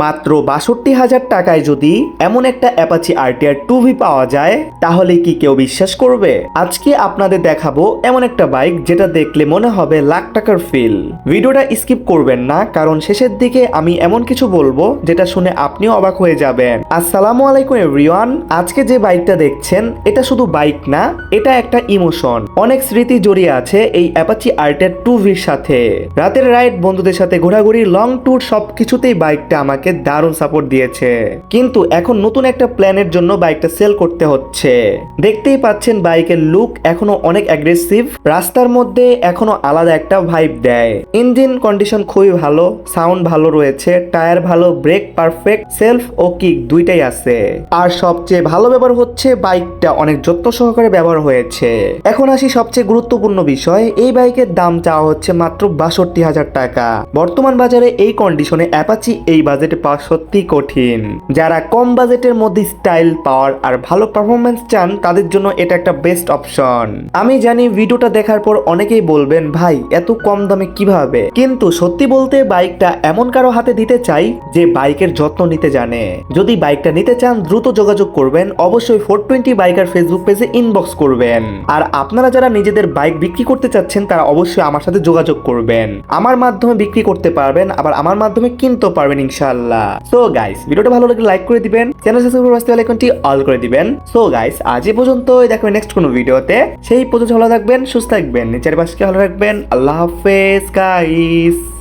মাত্র ৬২,০০০ টাকায় যদি এমন একটা অ্যাপাচি আরটিআর 2V পাওয়া যায় তাহলে কি কেউ বিশ্বাস করবে? আজকে আপনাদের দেখাবো এমন একটা বাইক যেটা দেখলে মনে হবে লাখ টাকার ফিল। ভিডিওটা স্কিপ করবেন না, কারণ শেষের দিকে আমি এমন কিছু বলবো যেটা শুনে আপনিও অবাক হয়ে যাবেন। আসসালামু আলাইকুম এভরিওয়ান। আজকে যে বাইকটা দেখছেন এটা শুধু বাইক না, এটা একটা ইমোশন। অনেক স্মৃতি জড়িয়ে আছে এই অ্যাপাচি আরটিআর 2Vর সাথে। রাতের রাইড, বন্ধুদের সাথে ঘোরাঘুরি, লং ট্যুর সবকিছুতেই বাইকটা আমাকে দারুণ সাপোর্ট দিয়েছে। কিন্তু এখন নতুন একটা প্ল্যানের জন্য বাইকটা সেল করতে হচ্ছে। দেখতেই পাচ্ছেন বাইকের লুক এখনো অনেক অ্যাগ্রেসিভ, রাস্তার মধ্যে এখনো আলাদা একটা ভাইব দেয়। ইঞ্জিন কন্ডিশন খুবই ভালো, সাউন্ড ভালো রয়েছে, টায়ার ভালো, ব্রেক পারফেক্ট, সেলফ ও কিক দুইটাই আছে। আর সবচেয়ে ভালো ব্যাপার হচ্ছে বাইকটা অনেক যত্ন সহকারে ব্যবহার হয়েছে। এখন আসি সবচেয়ে গুরুত্বপূর্ণ বিষয়, এই বাইকের দাম চাওয়া হচ্ছে মাত্র ৬২,০০০ টাকা। বর্তমান বাজারে এই কন্ডিশনে অ্যাপাচি এই বাজেটে পাওয়া সত্যি কঠিন। যারা কম বাজেটের মধ্যে স্টাইল, পাওয়ার আর ভালো পারফরমেন্স চান তাদের জন্য এটা একটা বেস্ট অপশন। আমি জানি ভিডিওটা দেখার পর অনেকেই বলবেন ভাই এত কম দামে কিভাবে, কিন্তু সত্যি বলতে বাইকটা এমন কারো হাতে দিতে চাই যে বাইকের যত্ন নিতে জানে। যদি বাইকটা নিতে চান দ্রুত যোগাযোগ করবেন, অবশ্যই 420 বাইকার ফেসবুক পেজে ইনবক্স করবেন। আর আপনারা যারা নিজেদের বাইক বিক্রি করতে চাচ্ছেন তারা অবশ্যই আমার সাথে যোগাযোগ করবেন। আমার মাধ্যমে বিক্রি করতে পারবেন, আবার আমার মাধ্যমে কিনতে পারবেন ইনশাআল্লাহ। সো গাইস, ভিডিওটা ভালো লাগলে লাইক করে দিবেন, চ্যানেল সাবস্ক্রাইব করে বেল আইকনটি অল করে দিবেন। সো গাইস, আজ এই পর্যন্তই, দেখা হবে নেক্সট কোনো ভিডিওতে। সেই পর্যন্ত ভালো থাকবেন, সুস্থ থাকবেন, নিচের পাশে ভালো রাখবেন। আল্লাহ হাফেজ গাইস।